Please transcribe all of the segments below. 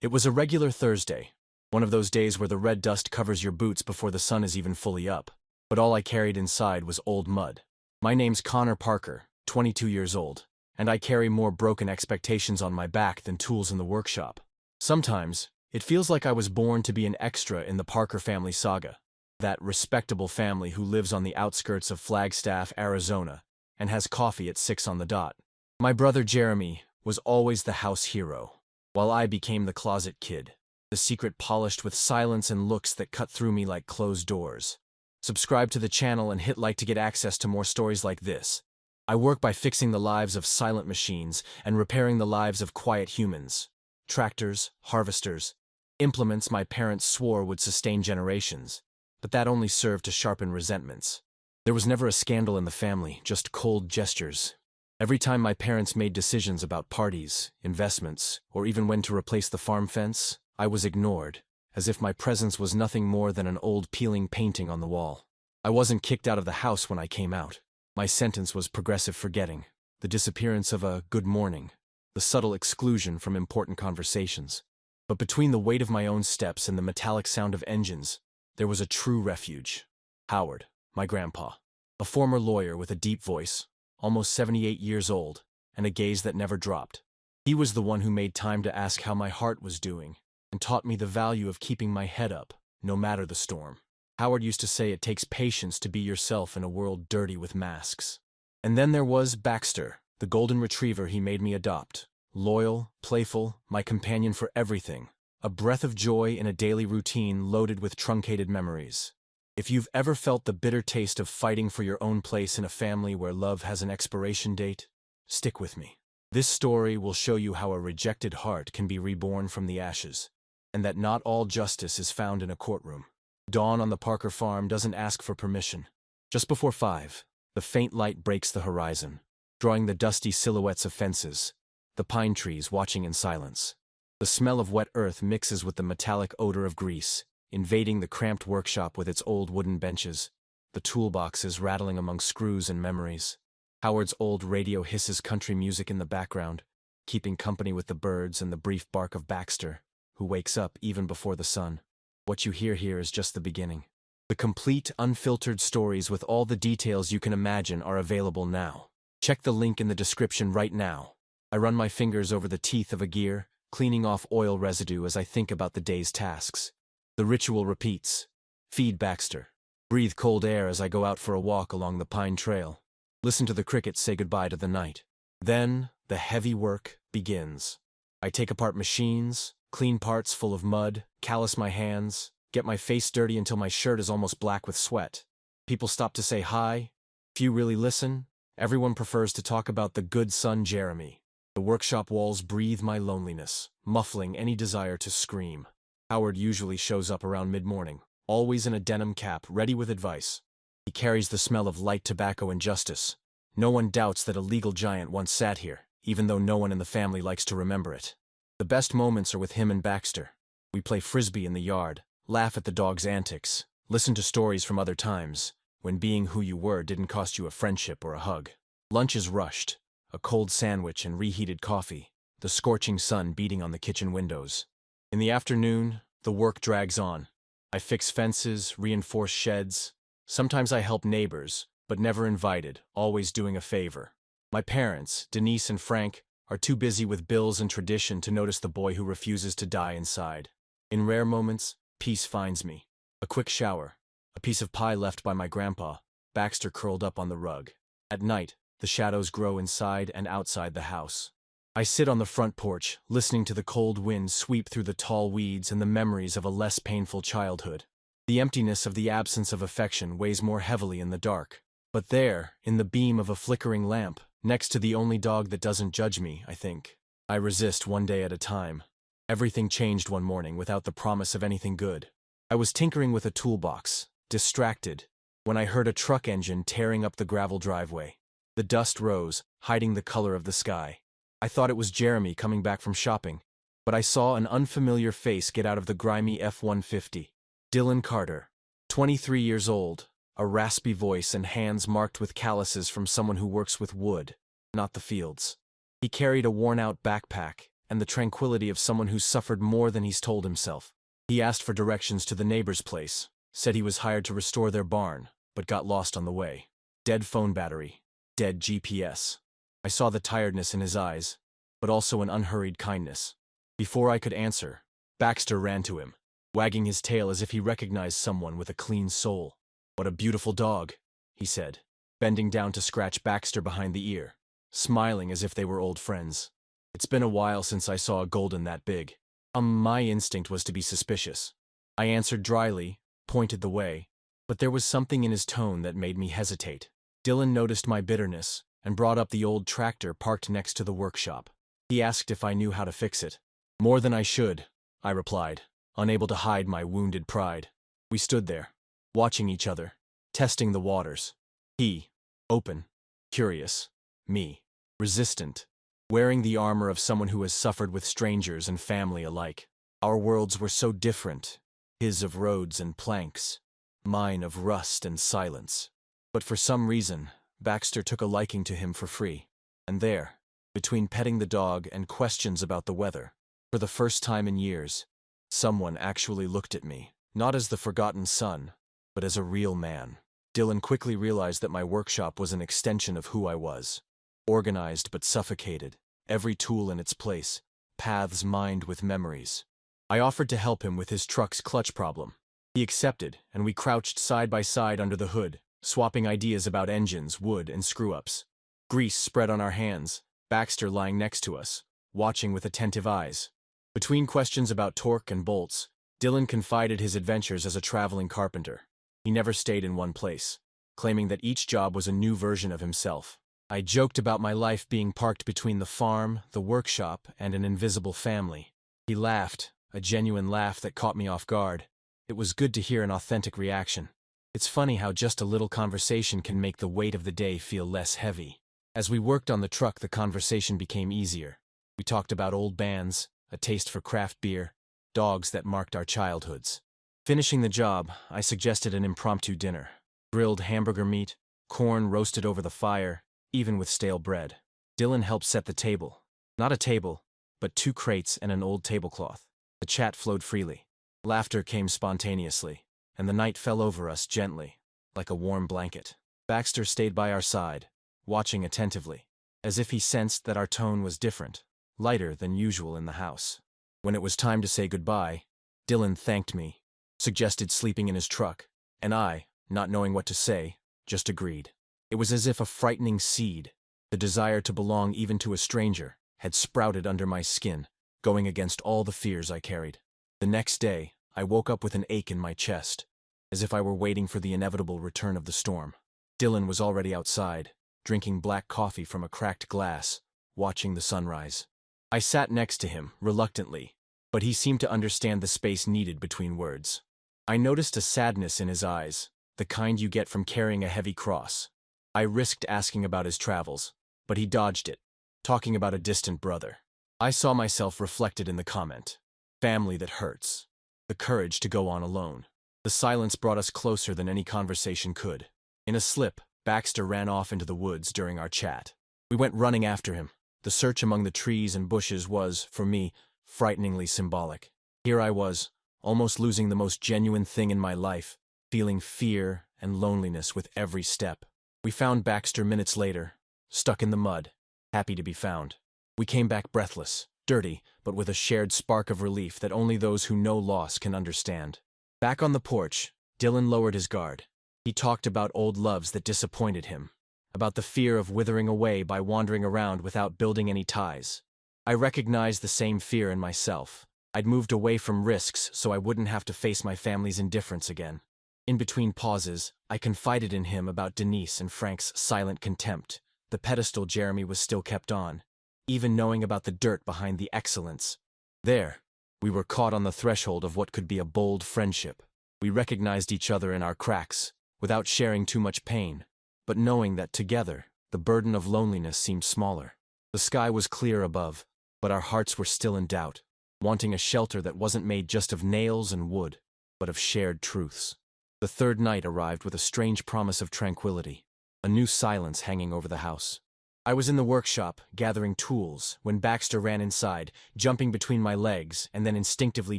It was a regular Thursday, one of those days where the red dust covers your boots before the sun is even fully up. But all I carried inside was old mud. My name's Connor Parker, 22 years old, and I carry more broken expectations on my back than tools in the workshop. Sometimes, it feels like I was born to be an extra in the Parker family saga, that respectable family who lives on the outskirts of Flagstaff, Arizona, and has coffee at 6 on the dot. My brother Jeremy was always the house hero, while I became the closet kid, the secret polished with silence and looks that cut through me like closed doors. Subscribe to the channel and hit like to get access to more stories like this. I work by fixing the lives of silent machines and repairing the lives of quiet humans. Tractors, harvesters, implements my parents swore would sustain generations, but that only served to sharpen resentments. There was never a scandal in the family, just cold gestures. Every time my parents made decisions about parties, investments, or even when to replace the farm fence, I was ignored, as if my presence was nothing more than an old peeling painting on the wall. I wasn't kicked out of the house when I came out. My sentence was progressive forgetting, the disappearance of a good morning, the subtle exclusion from important conversations. But between the weight of my own steps and the metallic sound of engines, there was a true refuge. Howard, my grandpa, a former lawyer with a deep voice, almost 78 years old, and a gaze that never dropped. He was the one who made time to ask how my heart was doing, and taught me the value of keeping my head up, no matter the storm. Howard used to say it takes patience to be yourself in a world dirty with masks. And then there was Baxter, the golden retriever he made me adopt. Loyal, playful, my companion for everything. A breath of joy in a daily routine loaded with truncated memories. If you've ever felt the bitter taste of fighting for your own place in a family where love has an expiration date, stick with me. This story will show you how a rejected heart can be reborn from the ashes, and that not all justice is found in a courtroom. Dawn on the Parker farm doesn't ask for permission. Just before 5, the faint light breaks the horizon, drawing the dusty silhouettes of fences, the pine trees watching in silence. The smell of wet earth mixes with the metallic odor of grease, invading the cramped workshop with its old wooden benches, the toolboxes rattling among screws and memories. Howard's old radio hisses country music in the background, keeping company with the birds and the brief bark of Baxter, who wakes up even before the sun. What you hear here is just the beginning. The complete, unfiltered stories with all the details you can imagine are available now. Check the link in the description right now. I run my fingers over the teeth of a gear, cleaning off oil residue as I think about the day's tasks. The ritual repeats. Feed Baxter. Breathe cold air as I go out for a walk along the pine trail. Listen to the crickets say goodbye to the night. Then, the heavy work begins. I take apart machines, clean parts full of mud, callus my hands, get my face dirty until my shirt is almost black with sweat. People stop to say hi. Few really listen. Everyone prefers to talk about the good son Jeremy. The workshop walls breathe my loneliness, muffling any desire to scream. Howard usually shows up around mid-morning, always in a denim cap, ready with advice. He carries the smell of light tobacco and justice. No one doubts that a legal giant once sat here, even though no one in the family likes to remember it. The best moments are with him and Baxter. We play frisbee in the yard, laugh at the dog's antics, listen to stories from other times, when being who you were didn't cost you a friendship or a hug. Lunch is rushed, a cold sandwich and reheated coffee, the scorching sun beating on the kitchen windows. In the afternoon, the work drags on. I fix fences, reinforce sheds. Sometimes I help neighbors, but never invited, always doing a favor. My parents, Denise and Frank, are too busy with bills and tradition to notice the boy who refuses to die inside. In rare moments, peace finds me. A quick shower, a piece of pie left by my grandpa, Baxter curled up on the rug. At night, the shadows grow inside and outside the house. I sit on the front porch, listening to the cold wind sweep through the tall weeds and the memories of a less painful childhood. The emptiness of the absence of affection weighs more heavily in the dark. But there, in the beam of a flickering lamp, next to the only dog that doesn't judge me, I think. I resist one day at a time. Everything changed one morning without the promise of anything good. I was tinkering with a toolbox, distracted, when I heard a truck engine tearing up the gravel driveway. The dust rose, hiding the color of the sky. I thought it was Jeremy coming back from shopping, but I saw an unfamiliar face get out of the grimy F-150. Dylan Carter, 23 years old, a raspy voice and hands marked with calluses from someone who works with wood, not the fields. He carried a worn-out backpack, and the tranquility of someone who's suffered more than he's told himself. He asked for directions to the neighbor's place, said he was hired to restore their barn, but got lost on the way. Dead phone battery, dead GPS. I saw the tiredness in his eyes, but also an unhurried kindness. Before I could answer, Baxter ran to him, wagging his tail as if he recognized someone with a clean soul. "What a beautiful dog," he said, bending down to scratch Baxter behind the ear, smiling as if they were old friends. "It's been a while since I saw a golden that big." My instinct was to be suspicious. I answered dryly, pointed the way, but there was something in his tone that made me hesitate. Dylan noticed my bitterness and brought up the old tractor parked next to the workshop. He asked if I knew how to fix it. "More than I should," I replied, unable to hide my wounded pride. We stood there, watching each other, testing the waters. He, open, curious; me, resistant, wearing the armor of someone who has suffered with strangers and family alike. Our worlds were so different, his of roads and planks, mine of rust and silence. But for some reason, Baxter took a liking to him for free. And there, between petting the dog and questions about the weather, for the first time in years, someone actually looked at me, not as the forgotten son, but as a real man. Dylan quickly realized that my workshop was an extension of who I was. Organized but suffocated, every tool in its place, paths mined with memories. I offered to help him with his truck's clutch problem. He accepted, and we crouched side by side under the hood, swapping ideas about engines, wood, and screw-ups. Grease spread on our hands, Baxter lying next to us, watching with attentive eyes. Between questions about torque and bolts, Dylan confided his adventures as a traveling carpenter. He never stayed in one place, claiming that each job was a new version of himself. I joked about my life being parked between the farm, the workshop, and an invisible family. He laughed, a genuine laugh that caught me off guard. It was good to hear an authentic reaction. It's funny how just a little conversation can make the weight of the day feel less heavy. As we worked on the truck, the conversation became easier. We talked about old bands, a taste for craft beer, dogs that marked our childhoods. Finishing the job, I suggested an impromptu dinner. Grilled hamburger meat, corn roasted over the fire, even with stale bread. Dylan helped set the table. Not a table, but 2 crates and an old tablecloth. The chat flowed freely. Laughter came spontaneously, and the night fell over us gently, like a warm blanket. Baxter stayed by our side, watching attentively, as if he sensed that our tone was different, lighter than usual in the house. When it was time to say goodbye, Dylan thanked me, suggested sleeping in his truck, and I, not knowing what to say, just agreed. It was as if a frightening seed, the desire to belong even to a stranger, had sprouted under my skin, going against all the fears I carried. The next day, I woke up with an ache in my chest, as if I were waiting for the inevitable return of the storm. Dylan was already outside, drinking black coffee from a cracked glass, watching the sunrise. I sat next to him, reluctantly, but he seemed to understand the space needed between words. I noticed a sadness in his eyes, the kind you get from carrying a heavy cross. I risked asking about his travels, but he dodged it, talking about a distant brother. I saw myself reflected in the comment. Family that hurts. The courage to go on alone. The silence brought us closer than any conversation could. In a slip, Baxter ran off into the woods during our chat. We went running after him. The search among the trees and bushes was, for me, frighteningly symbolic. Here I was, almost losing the most genuine thing in my life, feeling fear and loneliness with every step. We found Baxter minutes later, stuck in the mud, happy to be found. We came back breathless, dirty, but with a shared spark of relief that only those who know loss can understand. Back on the porch, Dylan lowered his guard. He talked about old loves that disappointed him, about the fear of withering away by wandering around without building any ties. I recognized the same fear in myself. I'd moved away from risks so I wouldn't have to face my family's indifference again. In between pauses, I confided in him about Denise and Frank's silent contempt, the pedestal Jeremy was still kept on, even knowing about the dirt behind the excellence. There, we were caught on the threshold of what could be a bold friendship. We recognized each other in our cracks, without sharing too much pain, but knowing that together, the burden of loneliness seemed smaller. The sky was clear above, but our hearts were still in doubt, wanting a shelter that wasn't made just of nails and wood, but of shared truths. The third night arrived with a strange promise of tranquility, a new silence hanging over the house. I was in the workshop, gathering tools, when Baxter ran inside, jumping between my legs and then instinctively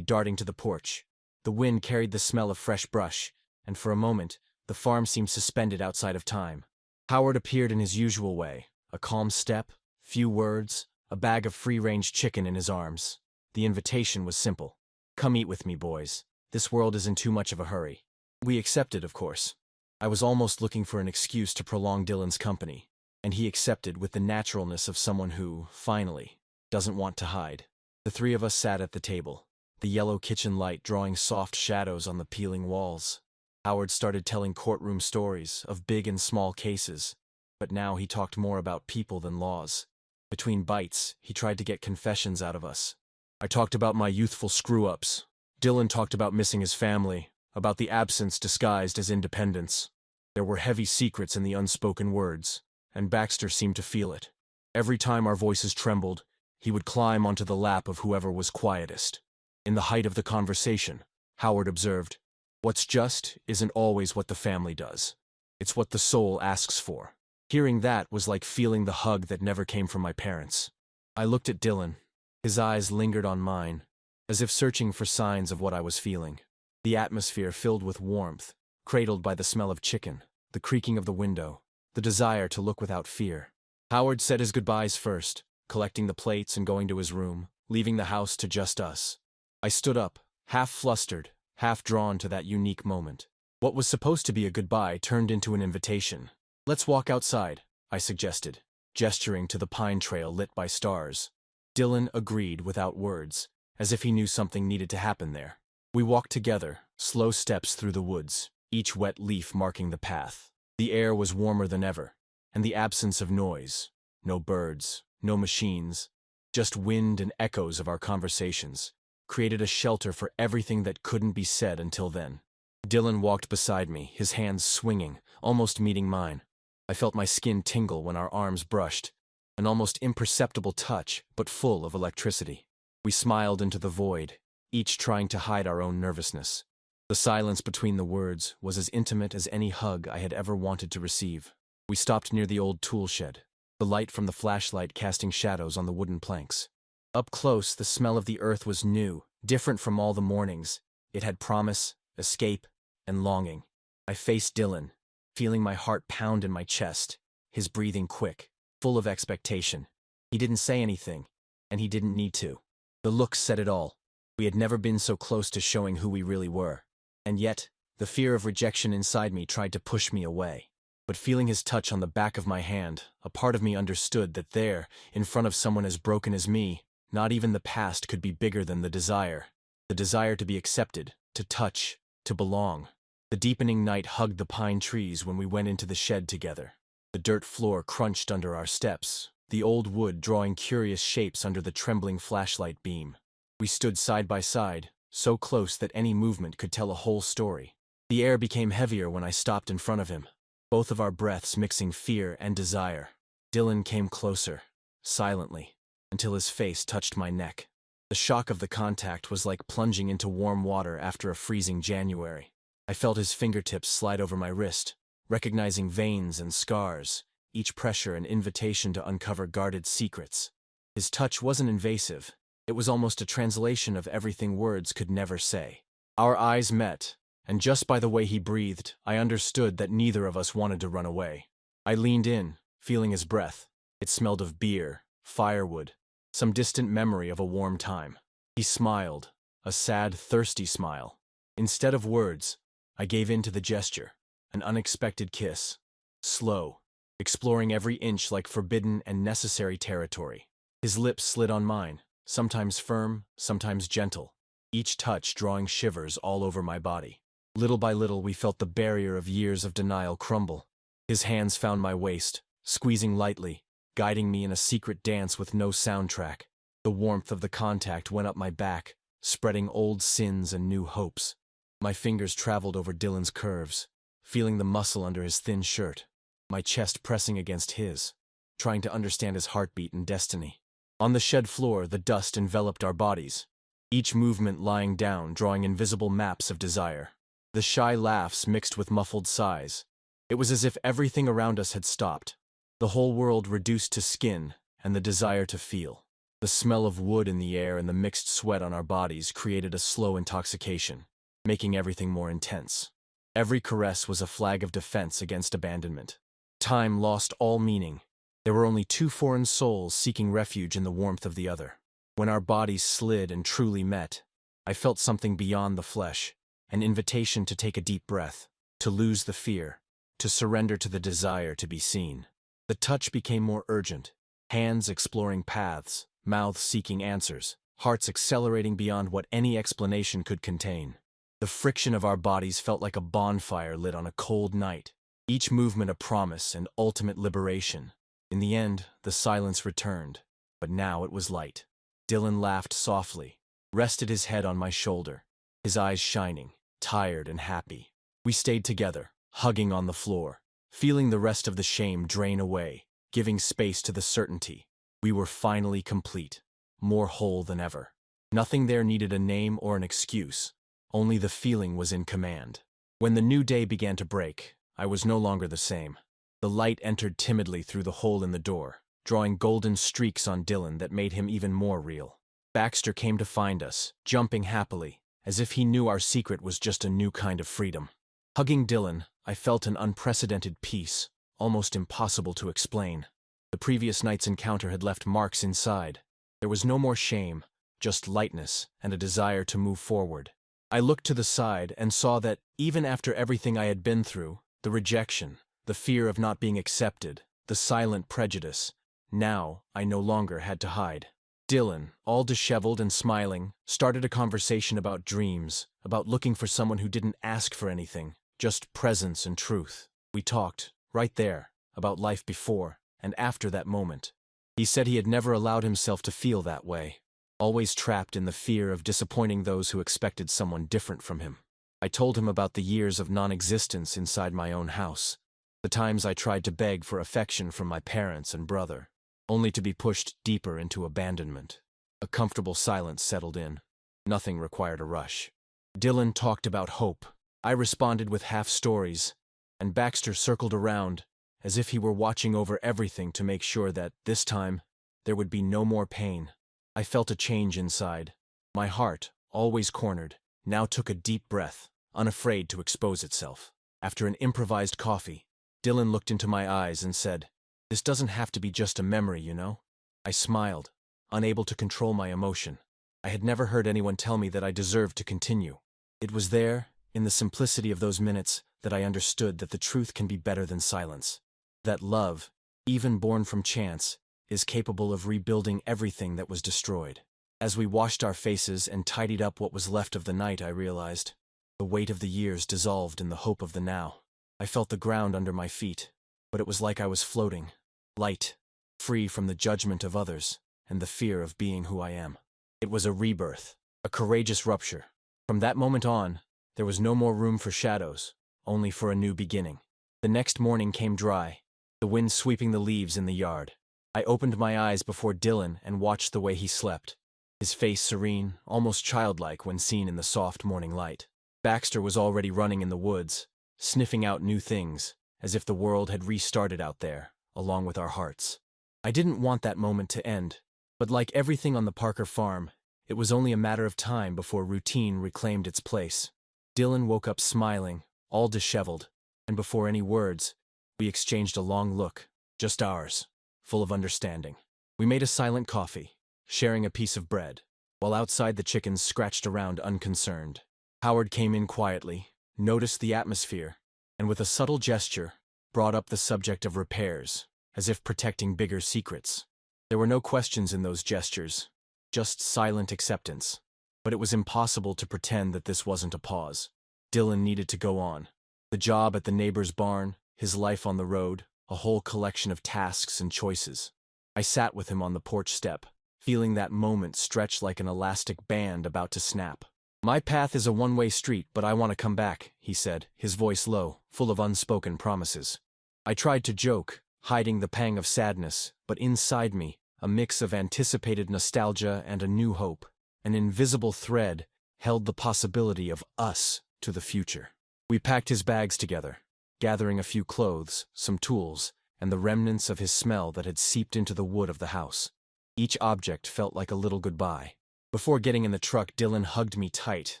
darting to the porch. The wind carried the smell of fresh brush, and for a moment, the farm seemed suspended outside of time. Howard appeared in his usual way, a calm step, few words, a bag of free-range chicken in his arms. The invitation was simple. Come eat with me, boys. This world is in too much of a hurry. We accepted, of course. I was almost looking for an excuse to prolong Dylan's company, and he accepted with the naturalness of someone who, finally, doesn't want to hide. The three of us sat at the table, the yellow kitchen light drawing soft shadows on the peeling walls. Howard started telling courtroom stories of big and small cases, but now he talked more about people than laws. Between bites, he tried to get confessions out of us. I talked about my youthful screw-ups. Dylan talked about missing his family, about the absence disguised as independence. There were heavy secrets in the unspoken words, and Baxter seemed to feel it. Every time our voices trembled, he would climb onto the lap of whoever was quietest. In the height of the conversation, Howard observed, "What's just isn't always what the family does. It's what the soul asks for." Hearing that was like feeling the hug that never came from my parents. I looked at Dylan. His eyes lingered on mine, as if searching for signs of what I was feeling. The atmosphere filled with warmth, cradled by the smell of chicken, the creaking of the window, the desire to look without fear. Howard said his goodbyes first, collecting the plates and going to his room, leaving the house to just us. I stood up, half flustered, half drawn to that unique moment. What was supposed to be a goodbye turned into an invitation. "Let's walk outside," I suggested, gesturing to the pine trail lit by stars. Dylan agreed without words, as if he knew something needed to happen there. We walked together, slow steps through the woods, each wet leaf marking the path. The air was warmer than ever, and the absence of noise. No birds, no machines, just wind and echoes of our conversations, created a shelter for everything that couldn't be said until then. Dylan walked beside me, his hands swinging, almost meeting mine. I felt my skin tingle when our arms brushed, an almost imperceptible touch, but full of electricity. We smiled into the void, each trying to hide our own nervousness. The silence between the words was as intimate as any hug I had ever wanted to receive. We stopped near the old tool shed, the light from the flashlight casting shadows on the wooden planks. Up close, the smell of the earth was new, different from all the mornings. It had promise, escape, and longing. I faced Dylan, feeling my heart pound in my chest, his breathing quick, full of expectation. He didn't say anything, and he didn't need to. The look said it all. We had never been so close to showing who we really were. And yet, the fear of rejection inside me tried to push me away. But feeling his touch on the back of my hand, a part of me understood that there, in front of someone as broken as me, not even the past could be bigger than the desire. The desire to be accepted, to touch, to belong. The deepening night hugged the pine trees when we went into the shed together. The dirt floor crunched under our steps, the old wood drawing curious shapes under the trembling flashlight beam. We stood side by side, so close that any movement could tell a whole story. The air became heavier when I stopped in front of him, both of our breaths mixing fear and desire. Dylan came closer, silently, until his face touched my neck. The shock of the contact was like plunging into warm water after a freezing January. I felt his fingertips slide over my wrist, recognizing veins and scars, each pressure an invitation to uncover guarded secrets. His touch wasn't invasive. It was almost a translation of everything words could never say. Our eyes met, and just by the way he breathed, I understood that neither of us wanted to run away. I leaned in, feeling his breath. It smelled of beer, firewood, some distant memory of a warm time. He smiled, a sad, thirsty smile. Instead of words, I gave in to the gesture, an unexpected kiss. Slow, exploring every inch like forbidden and necessary territory. His lips slid on mine, sometimes firm, sometimes gentle, each touch drawing shivers all over my body. Little by little we felt the barrier of years of denial crumble. His hands found my waist, squeezing lightly, guiding me in a secret dance with no soundtrack. The warmth of the contact went up my back, spreading old sins and new hopes. My fingers traveled over Dylan's curves, feeling the muscle under his thin shirt, my chest pressing against his, trying to understand his heartbeat and destiny. On the shed floor, the dust enveloped our bodies, each movement lying down, drawing invisible maps of desire. The shy laughs mixed with muffled sighs. It was as if everything around us had stopped. The whole world reduced to skin and the desire to feel. The smell of wood in the air and the mixed sweat on our bodies created a slow intoxication, making everything more intense. Every caress was a flag of defense against abandonment. Time lost all meaning. There were only two foreign souls seeking refuge in the warmth of the other. When our bodies slid and truly met, I felt something beyond the flesh, an invitation to take a deep breath, to lose the fear, to surrender to the desire to be seen. The touch became more urgent, hands exploring paths, mouths seeking answers, hearts accelerating beyond what any explanation could contain. The friction of our bodies felt like a bonfire lit on a cold night, each movement a promise and ultimate liberation. In the end, the silence returned, but now it was light. Dylan laughed softly, rested his head on my shoulder, his eyes shining, tired and happy. We stayed together, hugging on the floor, feeling the rest of the shame drain away, giving space to the certainty. We were finally complete, more whole than ever. Nothing there needed a name or an excuse, only the feeling was in command. When the new day began to break, I was no longer the same. The light entered timidly through the hole in the door, drawing golden streaks on Dylan that made him even more real. Baxter came to find us, jumping happily, as if he knew our secret was just a new kind of freedom. Hugging Dylan, I felt an unprecedented peace, almost impossible to explain. The previous night's encounter had left marks inside. There was no more shame, just lightness and a desire to move forward. I looked to the side and saw that, even after everything I had been through, the rejection, the fear of not being accepted, the silent prejudice, now I no longer had to hide. Dylan, all disheveled and smiling, started a conversation about dreams, about looking for someone who didn't ask for anything, just presence and truth. We talked, right there, about life before and after that moment. He said he had never allowed himself to feel that way, always trapped in the fear of disappointing those who expected someone different from him. I told him about the years of non-existence inside my own house, the times I tried to beg for affection from my parents and brother, only to be pushed deeper into abandonment. A comfortable silence settled in. Nothing required a rush. Dylan talked about hope. I responded with half-stories, and Baxter circled around, as if he were watching over everything to make sure that, this time, there would be no more pain. I felt a change inside. My heart, always cornered, now took a deep breath, unafraid to expose itself. After an improvised coffee, Dylan looked into my eyes and said, "This doesn't have to be just a memory, you know?" I smiled, unable to control my emotion. I had never heard anyone tell me that I deserved to continue. It was there, in the simplicity of those minutes, that I understood that the truth can be better than silence. That love, even born from chance, is capable of rebuilding everything that was destroyed. As we washed our faces and tidied up what was left of the night, I realized the weight of the years dissolved in the hope of the now. I felt the ground under my feet, but it was like I was floating, light, free from the judgment of others and the fear of being who I am. It was a rebirth, a courageous rupture. From that moment on, there was no more room for shadows, only for a new beginning. The next morning came dry, the wind sweeping the leaves in the yard. I opened my eyes before Dylan and watched the way he slept, his face serene, almost childlike when seen in the soft morning light. Baxter was already running in the woods, sniffing out new things, as if the world had restarted out there, along with our hearts. I didn't want that moment to end, but like everything on the Parker farm, it was only a matter of time before routine reclaimed its place. Dylan woke up smiling, all disheveled, and before any words, we exchanged a long look, just ours, full of understanding. We made a silent coffee, sharing a piece of bread, while outside the chickens scratched around unconcerned. Howard came in quietly, noticed the atmosphere, and with a subtle gesture, brought up the subject of repairs, as if protecting bigger secrets. There were no questions in those gestures, just silent acceptance. But it was impossible to pretend that this wasn't a pause. Dylan needed to go on. The job at the neighbor's barn, his life on the road, a whole collection of tasks and choices. I sat with him on the porch step, feeling that moment stretch like an elastic band about to snap. "My path is a one-way street, but I want to come back," he said, his voice low, full of unspoken promises. I tried to joke, hiding the pang of sadness, but inside me, a mix of anticipated nostalgia and a new hope. An invisible thread held the possibility of us to the future. We packed his bags together, gathering a few clothes, some tools, and the remnants of his smell that had seeped into the wood of the house. Each object felt like a little goodbye. Before getting in the truck, Dylan hugged me tight,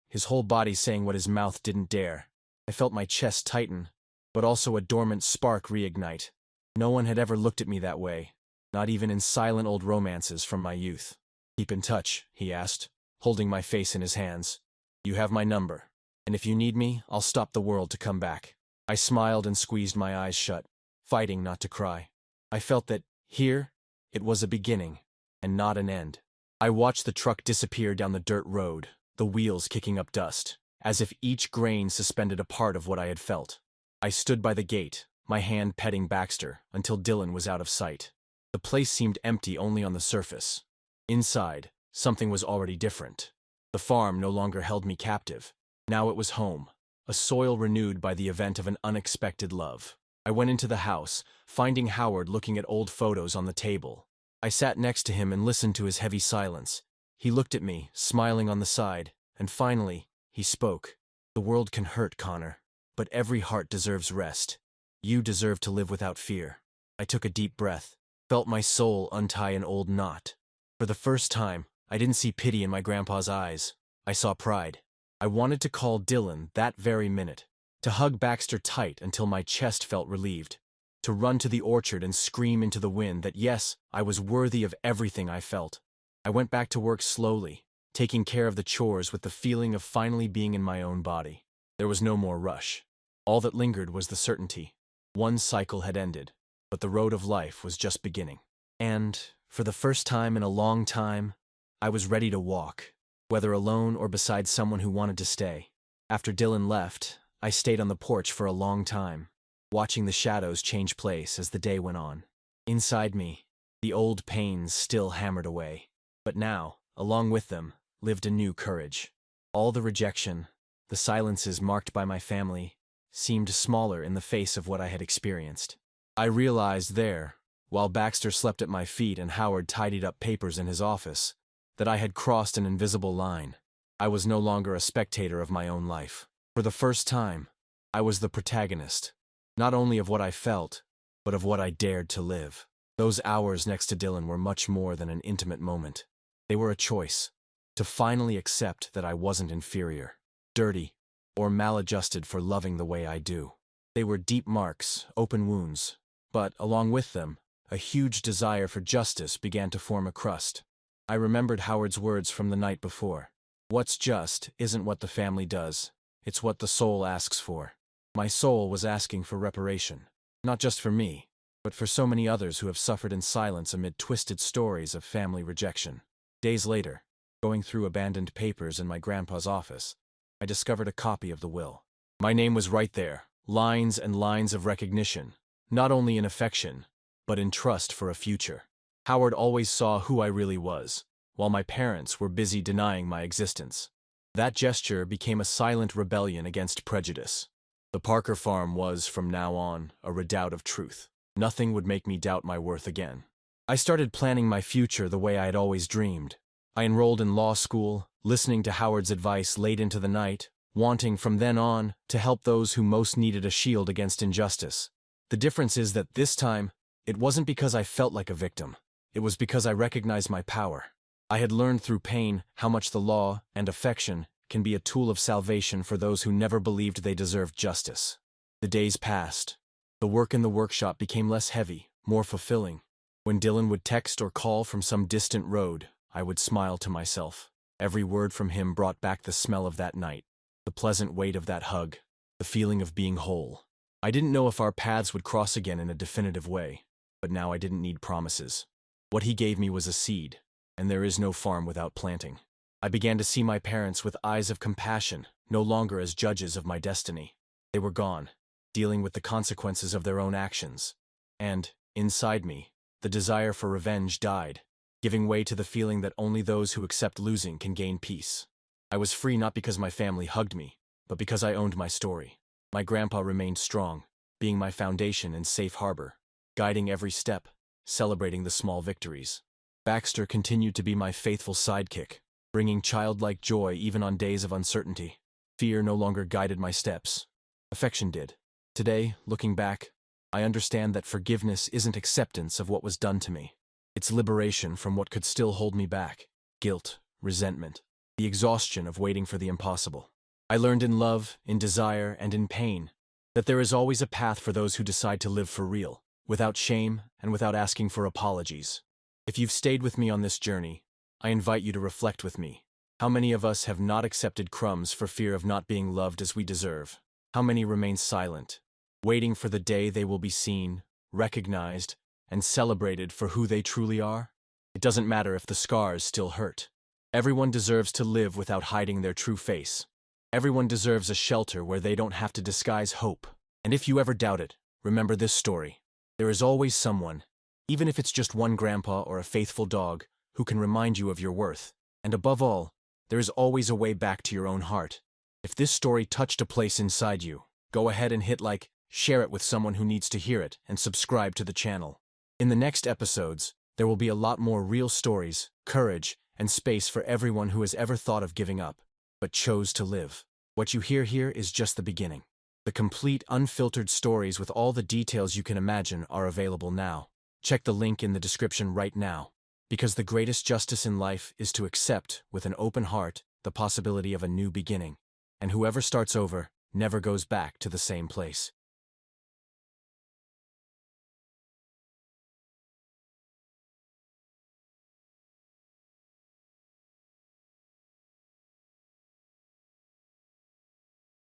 his whole body saying what his mouth didn't dare. I felt my chest tighten, but also a dormant spark reignite. No one had ever looked at me that way, not even in silent old romances from my youth. "Keep in touch," he asked, holding my face in his hands. "You have my number, and if you need me, I'll stop the world to come back." I smiled and squeezed my eyes shut, fighting not to cry. I felt that, here, it was a beginning, and not an end. I watched the truck disappear down the dirt road, the wheels kicking up dust, as if each grain suspended a part of what I had felt. I stood by the gate, my hand petting Baxter, until Dylan was out of sight. The place seemed empty only on the surface. Inside, something was already different. The farm no longer held me captive. Now it was home, a soil renewed by the event of an unexpected love. I went into the house, finding Howard looking at old photos on the table. I sat next to him and listened to his heavy silence. He looked at me, smiling on the side, and finally, he spoke. "The world can hurt, Connor, but every heart deserves rest. You deserve to live without fear." I took a deep breath, felt my soul untie an old knot. For the first time, I didn't see pity in my grandpa's eyes. I saw pride. I wanted to call Dylan that very minute, to hug Baxter tight until my chest felt relieved, to run to the orchard and scream into the wind that yes, I was worthy of everything I felt. I went back to work slowly, taking care of the chores with the feeling of finally being in my own body. There was no more rush. All that lingered was the certainty. One cycle had ended, but the road of life was just beginning. And, for the first time in a long time, I was ready to walk, whether alone or beside someone who wanted to stay. After Dylan left, I stayed on the porch for a long time, watching the shadows change place as the day went on. Inside me, the old pains still hammered away, but now, along with them, lived a new courage. All the rejection, the silences marked by my family, seemed smaller in the face of what I had experienced. I realized there, while Baxter slept at my feet and Howard tidied up papers in his office, that I had crossed an invisible line. I was no longer a spectator of my own life. For the first time, I was the protagonist, not only of what I felt, but of what I dared to live. Those hours next to Dylan were much more than an intimate moment. They were a choice, to finally accept that I wasn't inferior, dirty, or maladjusted for loving the way I do. They were deep marks, open wounds, but, along with them, a huge desire for justice began to form a crust. I remembered Howard's words from the night before. "What's just isn't what the family does, it's what the soul asks for." My soul was asking for reparation, not just for me, but for so many others who have suffered in silence amid twisted stories of family rejection. Days later, going through abandoned papers in my grandpa's office, I discovered a copy of the will. My name was right there, lines and lines of recognition, not only in affection, but in trust for a future. Howard always saw who I really was, while my parents were busy denying my existence. That gesture became a silent rebellion against prejudice. The Parker farm was, from now on, a redoubt of truth. Nothing would make me doubt my worth again. I started planning my future the way I had always dreamed. I enrolled in law school, listening to Howard's advice late into the night, wanting from then on to help those who most needed a shield against injustice. The difference is that this time, it wasn't because I felt like a victim. It was because I recognized my power. I had learned through pain how much the law and affection can be a tool of salvation for those who never believed they deserved justice. The days passed. The work in the workshop became less heavy, more fulfilling. When Dylan would text or call from some distant road, I would smile to myself. Every word from him brought back the smell of that night, the pleasant weight of that hug, the feeling of being whole. I didn't know if our paths would cross again in a definitive way, but now I didn't need promises. What he gave me was a seed, and there is no farm without planting. I began to see my parents with eyes of compassion, no longer as judges of my destiny. They were gone, dealing with the consequences of their own actions. And, inside me, the desire for revenge died, giving way to the feeling that only those who accept losing can gain peace. I was free not because my family hugged me, but because I owned my story. My grandpa remained strong, being my foundation and safe harbor, guiding every step, celebrating the small victories. Baxter continued to be my faithful sidekick, bringing childlike joy even on days of uncertainty. Fear no longer guided my steps. Affection did. Today, looking back, I understand that forgiveness isn't acceptance of what was done to me. It's liberation from what could still hold me back. Guilt, resentment, the exhaustion of waiting for the impossible. I learned in love, in desire, and in pain that there is always a path for those who decide to live for real, without shame and without asking for apologies. If you've stayed with me on this journey, I invite you to reflect with me. How many of us have not accepted crumbs for fear of not being loved as we deserve? How many remain silent, waiting for the day they will be seen, recognized, and celebrated for who they truly are? It doesn't matter if the scars still hurt. Everyone deserves to live without hiding their true face. Everyone deserves a shelter where they don't have to disguise hope. And if you ever doubt it, remember this story. There is always someone, even if it's just one grandpa or a faithful dog, who can remind you of your worth. And above all, there is always a way back to your own heart. If this story touched a place inside you, go ahead and hit like, share it with someone who needs to hear it, and subscribe to the channel. In the next episodes, there will be a lot more real stories, courage, and space for everyone who has ever thought of giving up, but chose to live. What you hear here is just the beginning. The complete, unfiltered stories with all the details you can imagine are available now. Check the link in the description right now. Because the greatest justice in life is to accept, with an open heart, the possibility of a new beginning. And whoever starts over never goes back to the same place.